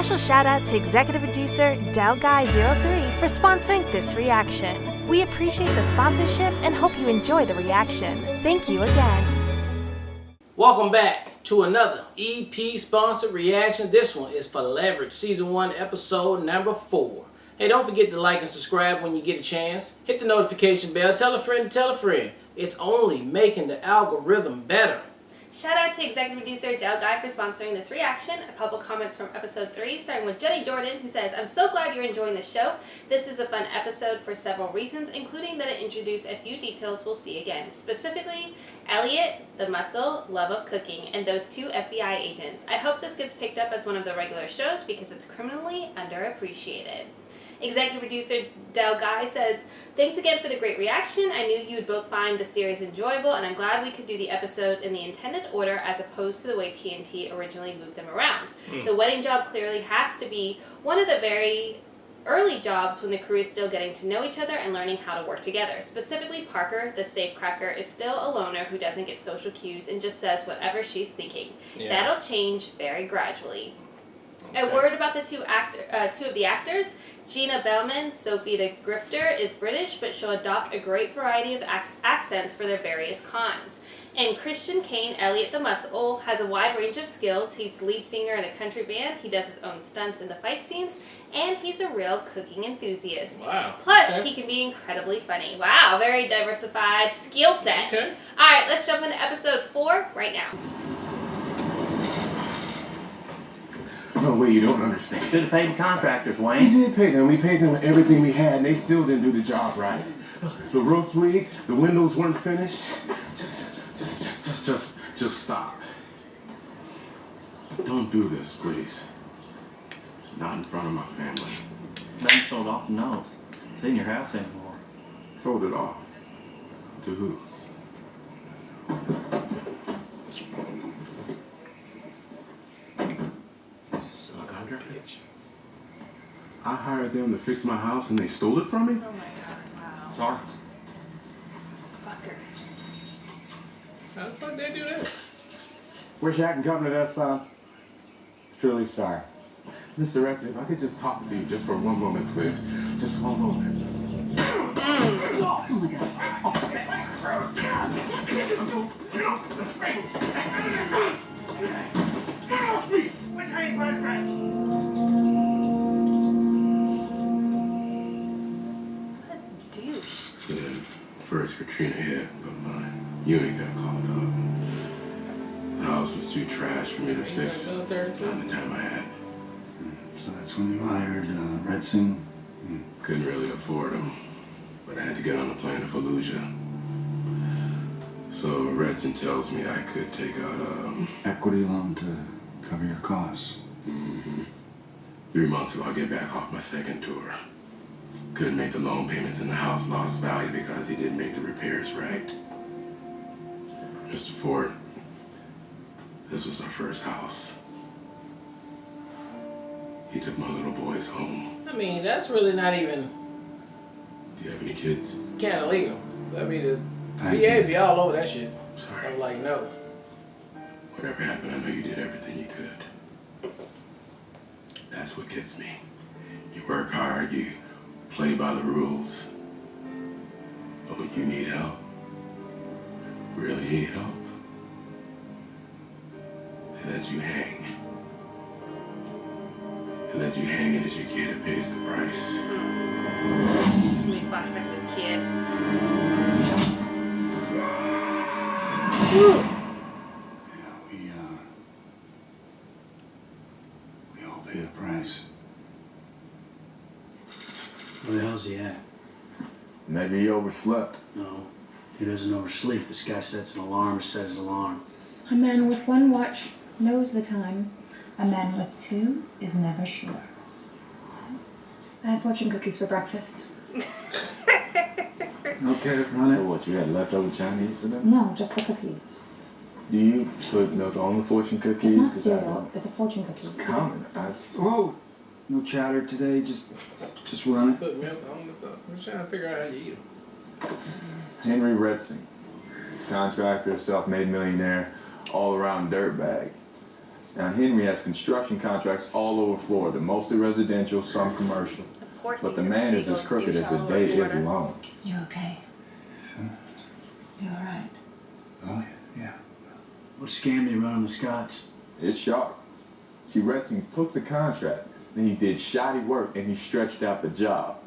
special shout out to executive producer DelGuy03 for sponsoring this reaction. We appreciate the sponsorship and hope you enjoy the reaction. Thank you again. Welcome back to another EP sponsored reaction. This one is for Leverage Season 1 episode number 4. Hey, don't forget to like and subscribe when you get a chance. Hit the notification bell. Tell a friend to tell a friend. It's only making the algorithm better. Shout out to executive producer Del Guy for sponsoring this reaction. A couple comments from episode 3, starting with Jenny Jordan, who says, I'm so glad you're enjoying the show. This is a fun episode for several reasons, including that it introduced a few details we'll see again. Specifically, Elliot, the muscle, love of cooking, and those 2 FBI agents. I hope this gets picked up as one of the regular shows because it's criminally underappreciated. Executive producer Del Guy says, thanks again for the great reaction. I knew you would both find the series enjoyable, and I'm glad we could do the episode in the intended order as opposed to the way TNT originally moved them around. The wedding job clearly has to be one of the very early jobs when the crew is still getting to know each other and learning how to work together. Specifically, Parker, the safecracker, is still a loner who doesn't get social cues and just says whatever she's thinking. Yeah. That'll change very gradually. Okay. A word about the two of the actors. Gina Bellman, Sophie the Grifter, is British, but she'll adopt a great variety of accents for their various cons. And Christian Kane, Elliot the Muscle, has a wide range of skills. He's lead singer in a country band, he does his own stunts in the fight scenes, and he's a real cooking enthusiast. Wow. Plus, he can be incredibly funny. Wow, very diversified skill set. Okay. Alright, let's jump into episode 4 right now. No way, you don't understand. Should have paid the contractors, Wayne. We did pay them. We paid them everything we had, and they still didn't do the job right. The roof leaked. The windows weren't finished. Just stop. Don't do this, please. Not in front of my family. Bank sold off the note. It's in your house anymore. Sold it off. To who? I hired them to fix my house and they stole it from me? Oh my god, wow. Sorry. Fuckers. How the fuck they do that? Wish I could come to this, truly sorry. Mr. Retzi, if I could just talk to you just for one moment, please. Just one moment. Oh my god. That's douche. Then first Katrina hit, but my unit got called up. The house was too trash for me to fix. Not the time I had. So that's when you hired Redsing? Couldn't really afford them, but I had to get on a plane to Fallujah. So Redson tells me I could take out Equity loan to cover your costs. 3 months ago, I get back off my second tour. Couldn't make the loan payments and the house lost value because he didn't make the repairs right. Mr. Ford, this was our first house. He took my little boys home. I mean, that's really not even Do you have any kids? kind of legal. I mean, the VA be all over that shit. Sorry. I'm like, no. Whatever happened, I know you did everything you could. That's what gets me. You work hard, you play by the rules. But when you need help, really need help, they let you hang. They let you hang, and it's your kid that pays the price. Let me flashback this kid. Yeah, we all pay the price. Where the hell's he at? Maybe he overslept. No, he doesn't oversleep. This guy sets an alarm, sets his alarm. A man with one watch knows the time. A man with 2 is never sure. I had fortune cookies for breakfast. Okay, run So it. what, you had leftover Chinese for them? No, just the cookies. Do you put milk on the fortune cookies? It's not 'Cause I cereal. don't- It's a fortune cookie. It's common. Whoa! No chatter today, just run it. Put milk on the fuck. I'm just trying to figure out how you eat them. Henry Redsing, contractor, self-made millionaire, all-around dirtbag. Now, Henry has construction contracts all over Florida, mostly residential, some commercial. Of course. But the man is as crooked as the day is long. You okay? You alright? Oh, yeah. What scam you run on the Scots? It's sharp. See, Retzing took the contract, then he did shoddy work, and he stretched out the job.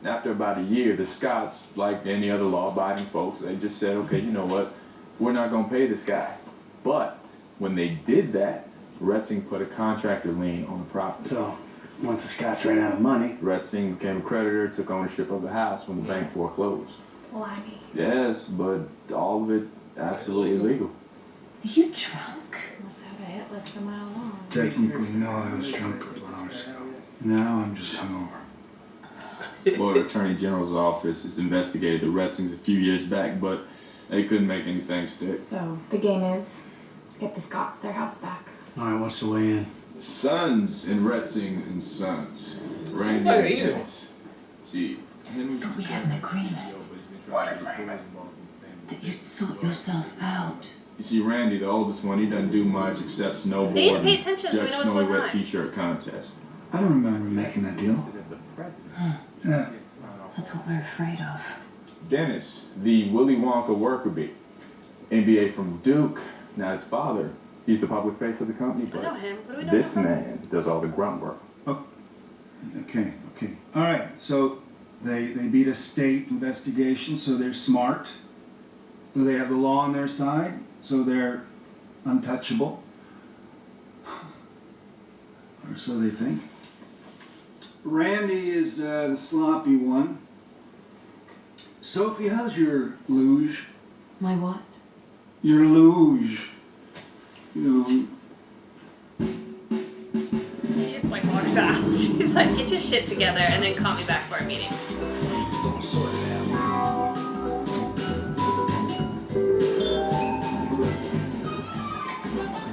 And after about a year, the Scots, like any other law-abiding folks, they just said, okay, you know what? We're not going to pay this guy. But when they did that, Retzing put a contractor lien on the property. So, once the Scots ran out of money, Retzing became a creditor, took ownership of the house when the bank foreclosed. Slimy. Yes, but all of it absolutely legal. Are you drunk? Must have a hit list a mile long. Technically, no, I was drunk a couple hours ago. Now I'm just hungover. Florida Attorney General's office has investigated the Retzings a few years back, but they couldn't make anything stick. So, the game is get the Scots their house back. alright, what's the way in? Sons and Retzing and Sons. Randy like and an easy Dennis. See, Henry. Thought we had an agreement. What agreement? That you'd sort yourself out. You see, Randy, the oldest one, he doesn't do much except snowboard. They didn't pay attention, so we judge know what's snowy going wet on. T-shirt contest. I don't remember making that deal. Yeah. That's what we're afraid of. Dennis, the Willy Wonka worker bee. MBA from Duke. Now his father, he's the public face of the company, I know but him. What do we know this about him? man does all the grunt work. Okay. All right, so they beat a state investigation, so they're smart. They have the law on their side, so they're untouchable. Or so they think. Randy is the sloppy one. Sophie, how's your luge? My what? Your luge. You know, She just like walks out. She's like, get your shit together and then call me back for a meeting. Gonna sort it out.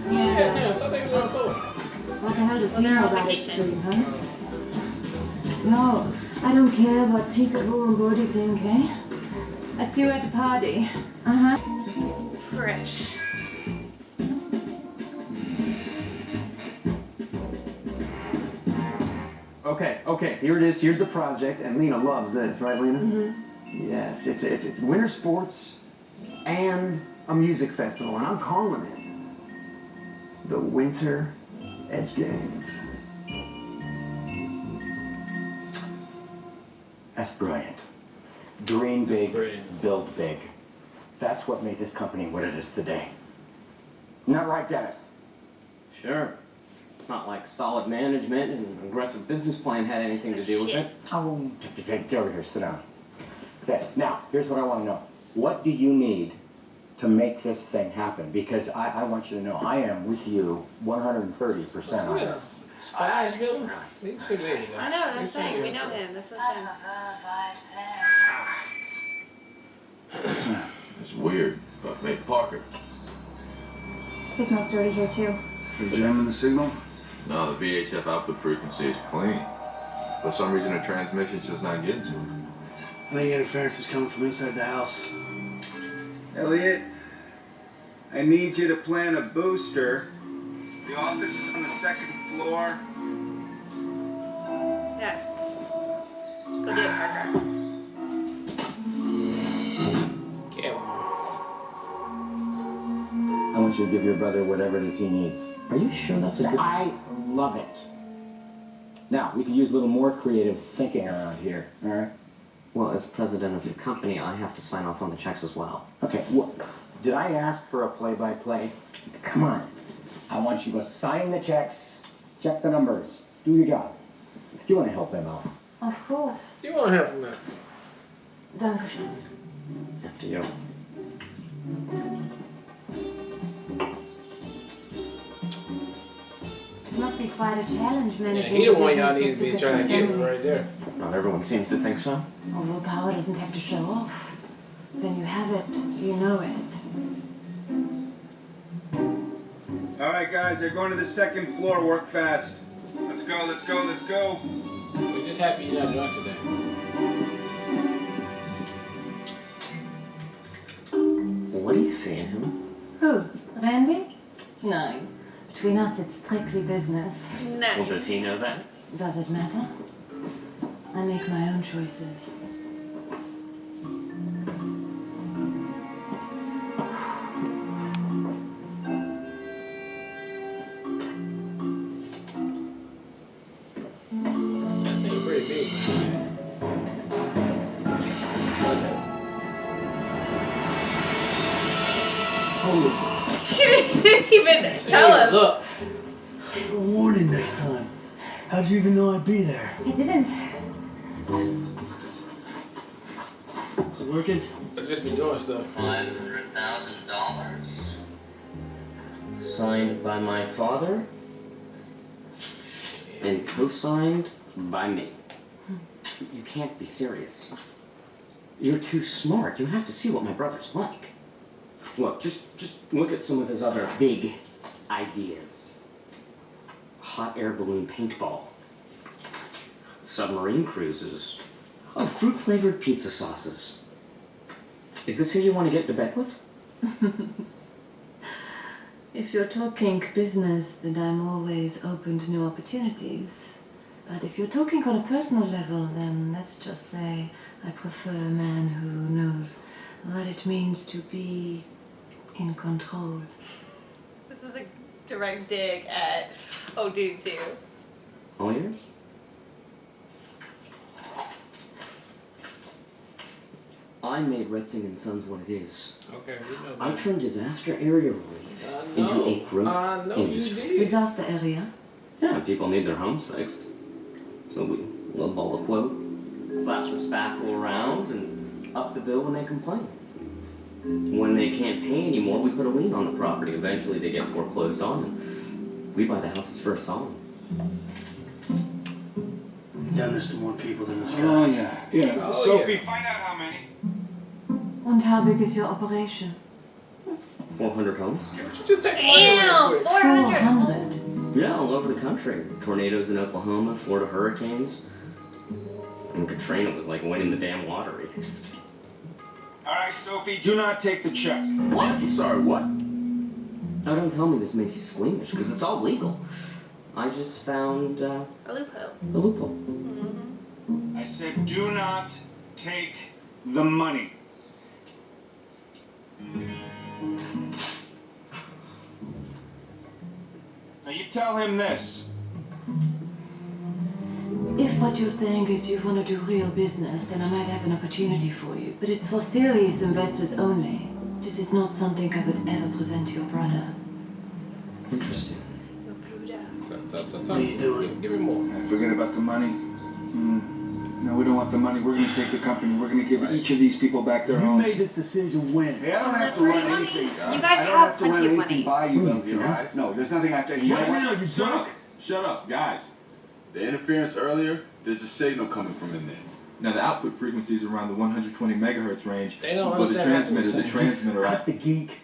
Yeah, I thought they were going forward. What the hell does Well, he they're know on about vacation. extreme, huh? No, I don't care what peekaboo and Bodie think, eh? I see you at the party. Uh-huh. Fresh. Okay, here it is. Here's the project, and Lena loves this, right, Lena? Mm-hmm. Yes, it's winter sports and a music festival, and I'm calling it the Winter Edge Games. That's brilliant. Dream big, brilliant. build big. That's what made this company what it is today. Not right, Dennis? Sure. It's not like solid management and an aggressive business plan had anything to do with it. Oh, get over here, sit down. Now, here's what I want to know. What do you need to make this thing happen? Because I want you to know I am with you 130% on this. Spies, Bill? He's figured it out. I know, that's what I'm saying. We know him. That's what I'm saying. It's weird, but hey, Parker. Signal's dirty here, too. they're jamming the signal. No, the VHF output frequency is clean. For some reason, the transmission's just not getting to it. I think interference is coming from inside the house. Elliot, I need you to plant a booster. The office is on the second floor. Yeah. Go do it, Parker. I want you to give your brother whatever it is he needs. Are you sure that's a good... I love it. Now, we could use a little more creative thinking around here, all right? Well, as president of the company, I have to sign off on the checks as well. Okay, did I ask for a play-by-play? Come on. I want you to sign the checks, check the numbers, do your job. Do you want to help him out? Of course. You want to help him out? Dankeschön. After you. It must be quite a challenge Yeah, managing he the one y'all businesses need to be because trying to your get right families. there. Not everyone seems to think so. Although power doesn't have to show off. When you have it, you know it. All right, guys, they're going to the second floor. Work fast. Let's go. We're just happy you're not drunk today. What do you see in him? Who? Randy? No. Between us, it's strictly business. Nice. Well, does he know that? Does it matter? I make my own choices. That seemed pretty big. She didn't even tell him. Look. A warning next time. How'd you even know I'd be there? I didn't. Is it working? I've just been doing stuff. $500,000. Signed by my father. And co-signed by me. You can't be serious. You're too smart. You have to see what my brother's like. Look, just look at some of his other big ideas. Hot air balloon paintball. Submarine cruises. Oh, fruit-flavored pizza sauces. Is this who you want to get into bed with? If you're talking business, then I'm always open to new opportunities. But if you're talking on a personal level, then let's just say I prefer a man who knows what it means to be in control. This is a direct dig at Dude too. All yours? I made Retzing & Sons what it is. Okay, we know I that. turned disaster area relief into a growth industry. Disaster area? Yeah, people need their homes fixed. So we lowball a quote, slap some spackle around, and up the bill when they complain. When they can't pay anymore, we put a lien on the property. Eventually they get foreclosed on, and we buy the houses for a solid. We've done this to more people than this guy. Oh, yeah. Oh, Sophie, yeah. find out how many. And how big is your operation? 400 homes? Can't you just take money real Damn, quick? 400. 400. Yeah, all over the country. Tornadoes in Oklahoma, Florida hurricanes. And Katrina was like winning the damn lottery. All right, Sophie, do not take the check. What? Sorry, what? Oh, don't tell me this makes you squeamish, because it's all legal. I just found A loophole. the loophole. I said do not take the money. Now you tell him this. If what you're saying is you want to do real business, then I might have an opportunity for you. But it's for serious investors only. This is not something I would ever present to your brother. Interesting. What are you doing? Give me more. Forget about the money. No, we don't want the money. We're going to take the company. We're going to give each of these people back their You homes. made this decision when? Hey, I don't have to Free run money. anything. You guys I don't have to run plenty of anything money. by you, What, you guys. No, there's nothing I have to. You know Shut what? up, you shut up. Shut up, guys. The interference earlier, there's a signal coming from in there. Now the output frequency is around the 120 megahertz range. They don't but the understand what transmitter, we're the saying. transmitter, Cut the geek.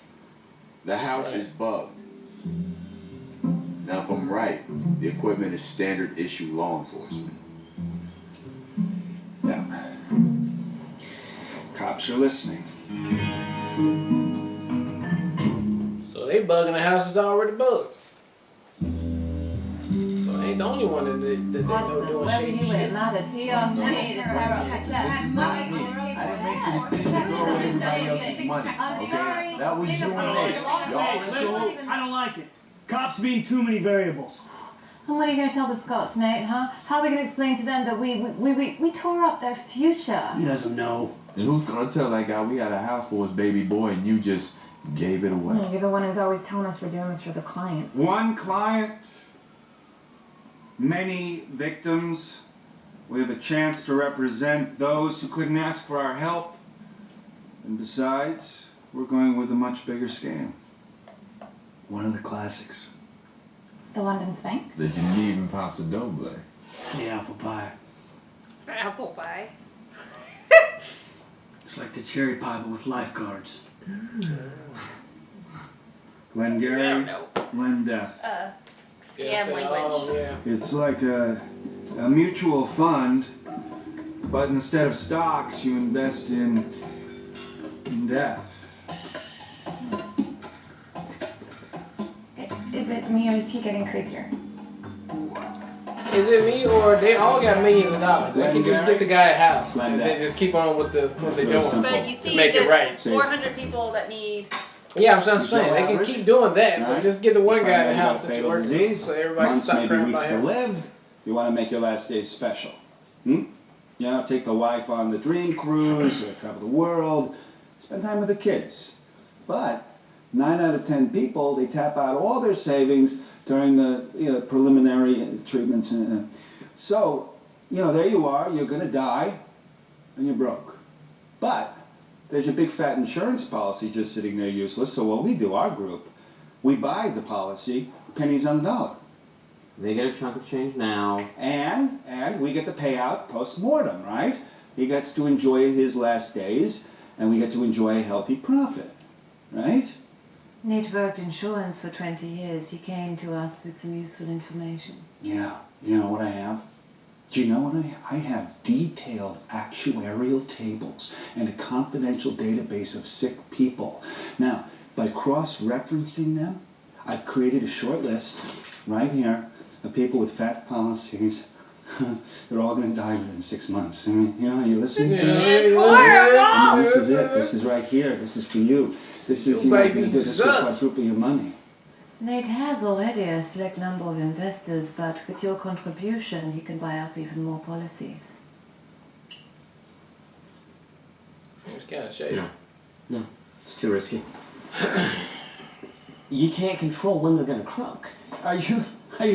the house is bugged. Now if I'm right, the equipment is standard issue law enforcement. Yeah. Cops are listening. So they bugging the house is already bugged. So they ain't the only one that know doing where were shady you when it shit. mattered? He asked me to tear up the chest. I didn't make the decision to go with anybody else's money. I'm sorry. That was you and me. Y'all were Listen, I don't like it. Cops being too many variables. And what are you going to tell the Scots, Nate, huh? How are we going to explain to them that we tore up their future? He doesn't know. And who's gonna tell that guy we had a house for his baby boy and you just gave it away? You're the one who's always telling us we're doing this for the client. One client, many victims. We have a chance to represent those who couldn't ask for our help. And besides, we're going with a much bigger scale. One of the classics. The London Spank? The Genevan Paso Doble. The apple pie. Apple pie. It's like the cherry pie, but with lifeguards. Glengarry, I don't know. Glendeth. Scam language. Yeah. It's like a mutual fund, but instead of stocks, you invest in death. Is it me or is he getting creepier? Is it me or they all got millions of dollars? They can just get the guy a house and they just keep on with what they're doing. But you see, to make it there's right. 400 people that need. Yeah, I'm saying they can keep doing that, but just get the one guy in the house that you work with, disease, so everybody can months, stop maybe crying weeks about to him. live. You want to make your last days special. You know, take the wife on the dream cruise, travel the world, spend time with the kids. But 9 out of 10 people, they tap out all their savings during the preliminary treatments. So, there you are, you're going to die, and you're broke. But there's your big fat insurance policy just sitting there useless. So what we do, our group, we buy the policy, pennies on the dollar. They get a chunk of change now. And we get the payout post-mortem, right? He gets to enjoy his last days, and we get to enjoy a healthy profit, right? Nate worked insurance for 20 years. He came to us with some useful information. Yeah, you know what I have? Do you know what I have? I have detailed actuarial tables and a confidential database of sick people. Now, by cross-referencing them, I've created a short list right here of people with fat policies. They're all going to die within 6 months. I mean, you're listening to this? It's horrible! I mean, this is it. This is right here. This is for you. This is, going to do this to quadruple your money. Nate has already a select number of investors, but with your contribution, he can buy up even more policies. Seems kind of shady. No, it's too risky. You can't control when they're gonna croak. Are you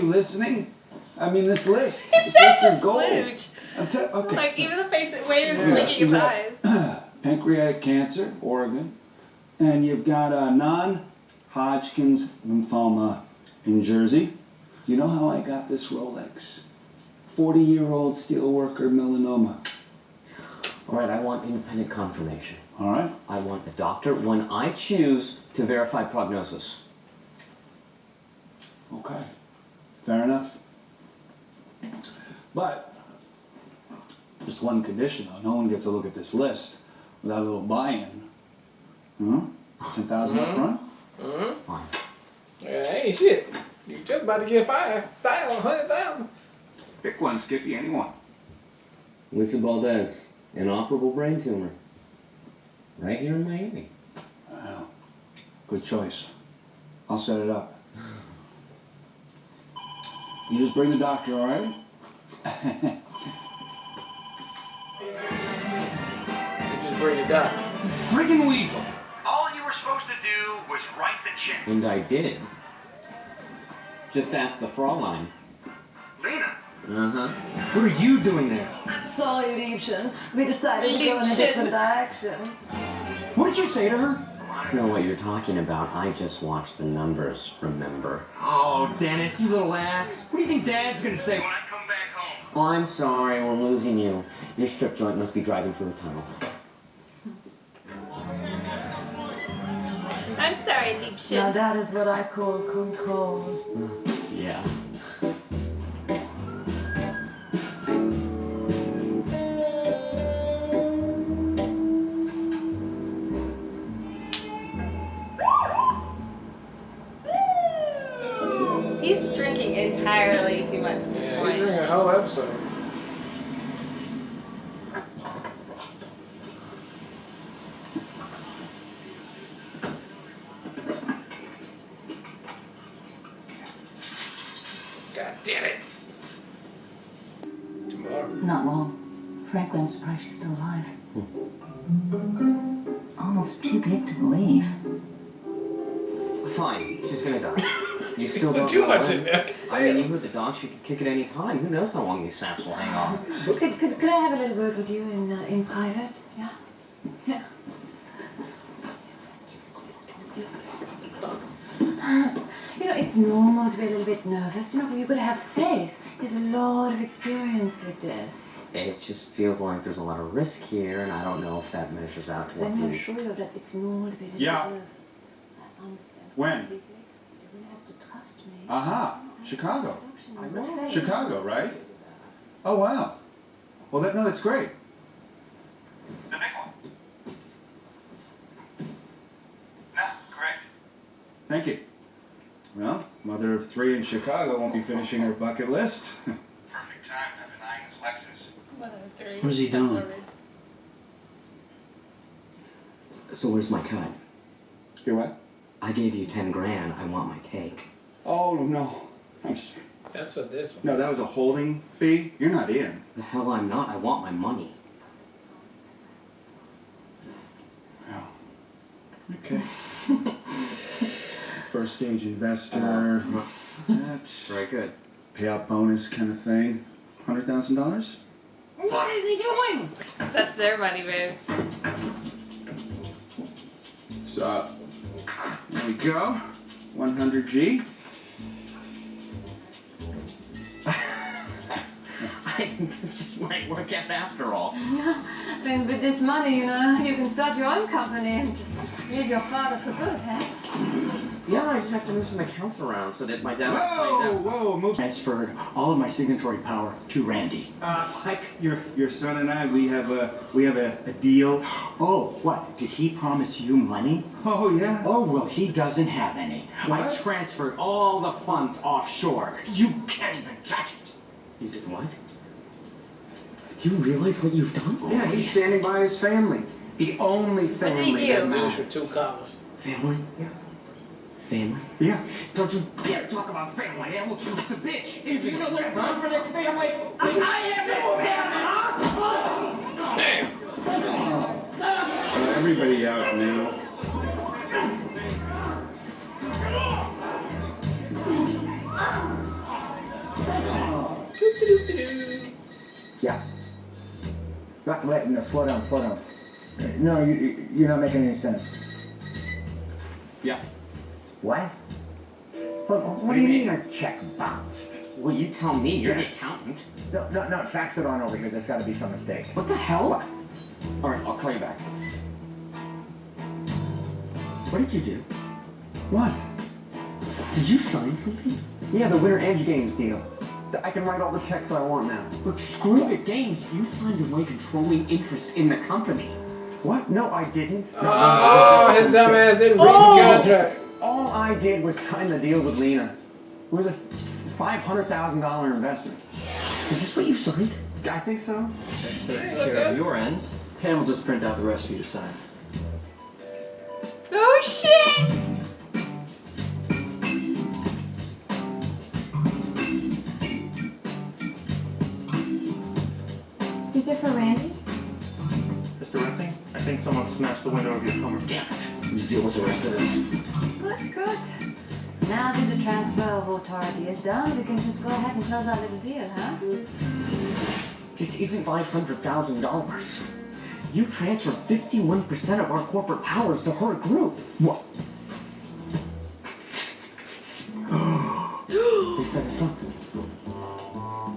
listening? I mean, this list. It's This list such is a gold. splooge. Okay. Like, even the face, the way he was blinking his eyes. Pancreatic cancer, Oregon, and you've got non-Hodgkin's lymphoma in Jersey. You know how I got this Rolex? 40-year-old steelworker melanoma. All right, I want independent confirmation. All right. I want a doctor when I choose to verify prognosis. Okay. Fair enough. But just one condition, though. No one gets a look at this list without a little buy-in. 10,000 up front? Fine. Yeah, ain't shit. You just about to get 5,000, 100,000. Pick one, Skippy, anyone. Lisa Valdez, inoperable brain tumor. Right here in Miami. Well, good choice. I'll set it up. You just bring the doctor, all right? You just bring the doctor. Friggin' weasel. All you were supposed to do was write the check. And I did. Just ask the Fraulein. Lena. Uh-huh. What are you doing there? Sorry, Liebchen. We decided to go in a different direction. What did you say to her? I know what you're talking about. I just watched the numbers, remember? Oh, Dennis, you little ass. What do you think Dad's gonna say when I come back home? Oh, I'm sorry, we're losing you. Your strip joint must be driving through a tunnel. I'm sorry, Liebchen. Now that is what I call control. Yeah. He's drinking entirely too much at this Yeah, point. he's drinking a whole episode. God damn it. Tomorrow. Not long. Frankly, I'm surprised she's still alive. Almost too big to believe. Fine, she's gonna die. You still don't Too know much when? in there. I mean, even with the dog, she could kick at any time. Who knows how long these saps will hang on? Could I have a little word with you in private? Yeah? Yeah. It's normal to be a little bit nervous. But you've got to have faith. There's a lot of experience with this. It just feels like there's a lot of risk here, and I don't know if that measures out to what Then I we... assure you that it's normal to be a little Yeah. bit nervous. I understand When? completely. You're going to have to trust me. Aha, Chicago. I know. Chicago, right? Oh, wow. Well, that's great. The big one. No, correct. Thank you. Well, Mother of 3 in Chicago won't be finishing her bucket list. Perfect time to deny this Lexus. What is he doing? So where's my cut? Your what? I gave you 10 grand. I want my take. Oh, no. I'm sorry. That's for this one. No, that was a holding fee. You're not in. The hell I'm not. I want my money. Oh. Okay. First stage investor. That's Very good. payout bonus kind of thing. $100,000? What is he doing? That's their money, babe. So, there we go. 100G. I think this just might work out after all. Yeah, then with this money, you know, you can start your own company and just leave your father for good, eh? Yeah, I just have to move some accounts around so that my dad will find out. Whoa, move. Transferred all of my signatory power to Randy. What? Your son and I, we have a deal. Oh, what? Did he promise you money? Oh, yeah. Oh, well, he doesn't have any. I What? transferred all the funds offshore. You can't even touch it. You did what? Do you realize what you've done? Yeah, he's standing by his family. The only did he family do? that Dudes matters. with 2 collars. Family? Yeah. Family? Yeah. Don't you dare talk about family. It's a bitch. Is you know what I've done for this family? I am this family. Everybody out now. Yeah. Wait, no, slow down. No, you're not making any sense. Yeah. What? What do you mean a check bounced? Well, you tell me. You're the accountant. No, fax it on over here. There's got to be some mistake. What the hell? What? All right, I'll call you back. What did you do? What? Did you sign something? Yeah, the Winter Edge Games deal. I can write all the checks that I want now. Look, screw the games. You signed away controlling interest in the company. What? No, I didn't. Oh, his dumb ass didn't read the contract. All I did was sign the deal with Lena. It was a $500,000 investment. Is this what you signed? I think so. Takes care of your end. Pam will just print out the rest for you to sign. Oh shit! These are for Randy? Mr. Rinsing, I think someone smashed the window of your Hummer. Damn it. You deal with the rest of this. Good. Now that the transfer of authority is done, we can just go ahead and close our little deal, huh? This isn't $500,000. You transferred 51% of our corporate powers to her group. What? They set us up.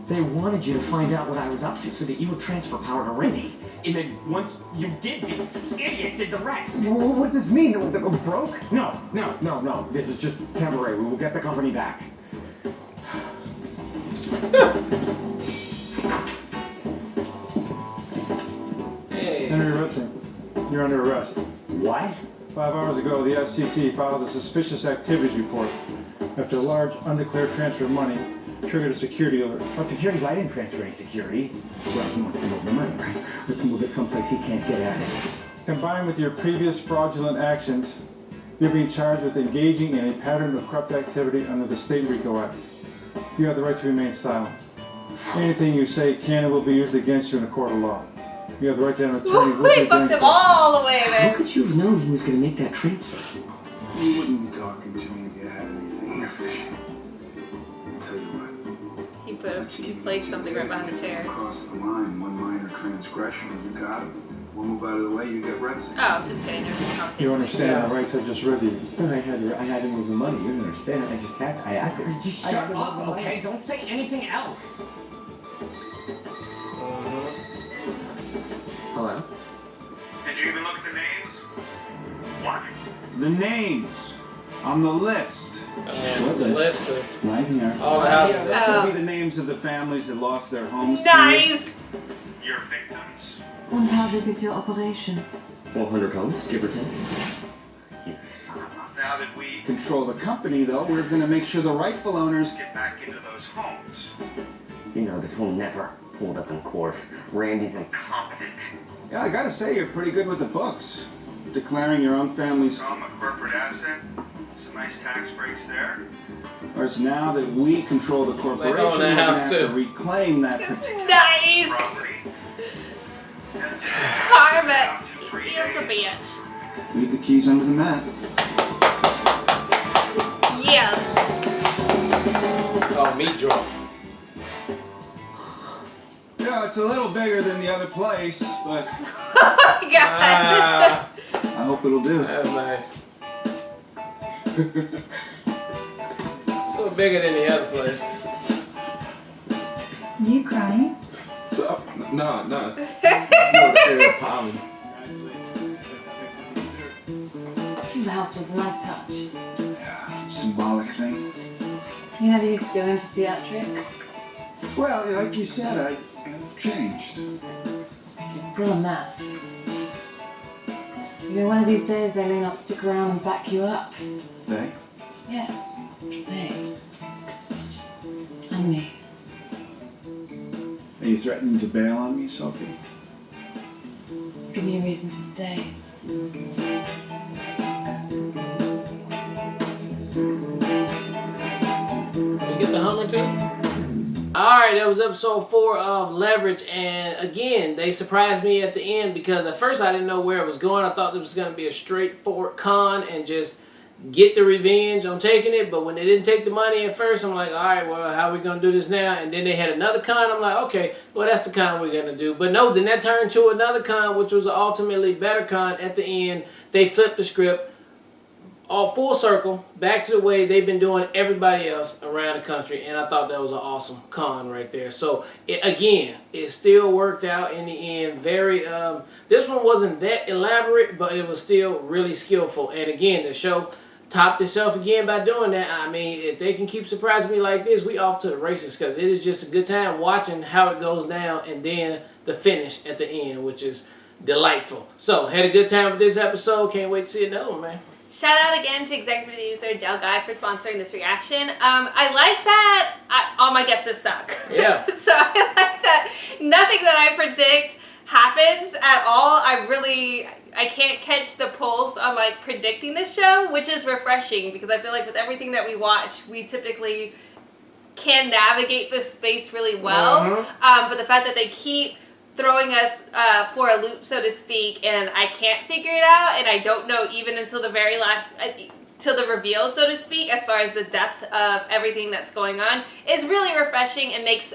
They wanted you to find out what I was up to so that you would transfer power to Randy. And then once you did, this idiot did the rest. What does this mean? That we're broke? No. This is just temporary. We will get the company back. Henry Rutzing, you're under arrest. What? 5 hours ago, the FCC filed a suspicious activities report after a large undeclared transfer of money triggered a security alert. What securities? I didn't transfer any securities. Well, he wants to move the money, right? Let's move it someplace he can't get at it. Combined with your previous fraudulent actions, you're being charged with engaging in a pattern of corrupt activity under the State RICO Act. You have the right to remain silent. Anything you say can and will be used against you in a court of law. You have the right to have an attorney with We you fucked during him all the way, How man. could you have known he was going to make that transfer? You wouldn't be talking to me if you had anything here, fishy. I'll tell you what. He placed something right behind the chair. Across the line, one minor transgression, you got him. One move out of the way, you get red sick. Oh, just kidding. There's no conversation. You understand the rights I just read to you. I had to move the money. You didn't understand. I just had to. I had to. Just I had shut to move up, the money. okay? Don't say anything else. Hello? Did you even look at the names? What? The names on the list. The list of Right here. all the houses. Those will be the names of the families that lost their homes. Nice! Your victims. And how big is your operation? 400 homes, give or take. You son of a... now that we control the company, though, we're going to make sure the rightful owners get back into those homes. You know, this will never hold up in court. Randy's incompetent. Yeah, I gotta say, you're pretty good with the books. Declaring your own family's I'm a corporate asset. Some nice tax breaks there. Whereas now that we control the corporation, we're own going that to house have too. to reclaim that particular Nice! Property. Karma is a bitch. Leave the keys under the mat. Yes. Oh, meat drawer. Yeah, it's a little bigger than the other place, but Oh my god. I hope it'll do. That's nice. So bigger than the other place. You crying? So, no, it's more the air of pollen. The house was a nice touch. Yeah, symbolic thing. You never used to go in for theatrics. Well, like you said, I've changed. You're still a mess. You know, one of these days they may not stick around and back you up. They? Yes, they. And me. Are you threatening to bail on me, Sophie? Give me a reason to stay. We get the Hummer too? Alright, that was episode 4 of Leverage, and again, they surprised me at the end because at first I didn't know where it was going. I thought this was going to be a straightforward con and just get the revenge on taking it, but when they didn't take the money at first, I'm like, alright, well, how are we going to do this now? And then they had another con, I'm like, okay, well, that's the con we're going to do. But no, then that turned to another con, which was an ultimately better con at the end. They flipped the script. All full circle, back to the way they've been doing everybody else around the country, and I thought that was an awesome con right there. So, it still worked out in the end. Very, this one wasn't that elaborate, but it was still really skillful. And again, the show topped itself again by doing that. I mean, if they can keep surprising me like this, we off to the races, because it is just a good time watching how it goes down, and then the finish at the end, which is delightful. So, had a good time with this episode. Can't wait to see another one, man. Shout out again to executive producer Del Guy for sponsoring this reaction. I like that all my guesses suck. Yeah. So I like that nothing that I predict happens at all. I can't catch the pulse on like predicting this show, which is refreshing because I feel like with everything that we watch, we typically can navigate this space really well. But the fact that they keep throwing us for a loop, so to speak, and I can't figure it out, and I don't know even until the very last, till the reveal, so to speak, as far as the depth of everything that's going on, is really refreshing and makes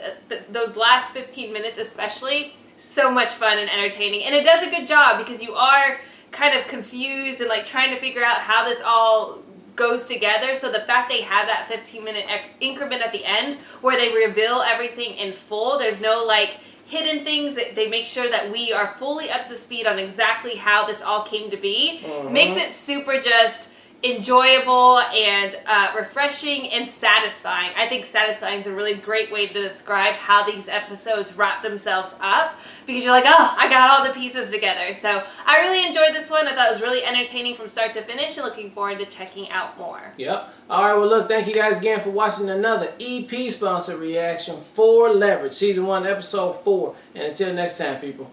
those last 15 minutes especially so much fun and entertaining. And it does a good job because you are kind of confused and like trying to figure out how this all goes together. So the fact they have that 15-minute increment at the end where they reveal everything in full, there's no like hidden things, that they make sure that we are fully up to speed on exactly how this all came to be, makes it super just enjoyable and refreshing and satisfying. I think satisfying is a really great way to describe how these episodes wrap themselves up, because you're like, oh, I got all the pieces together. So I really enjoyed this one. I thought it was really entertaining from start to finish, and looking forward to checking out more. Yep. Alright, well look, thank you guys again for watching another EP sponsored reaction for Leverage, Season 1, Episode 4. And until next time, people.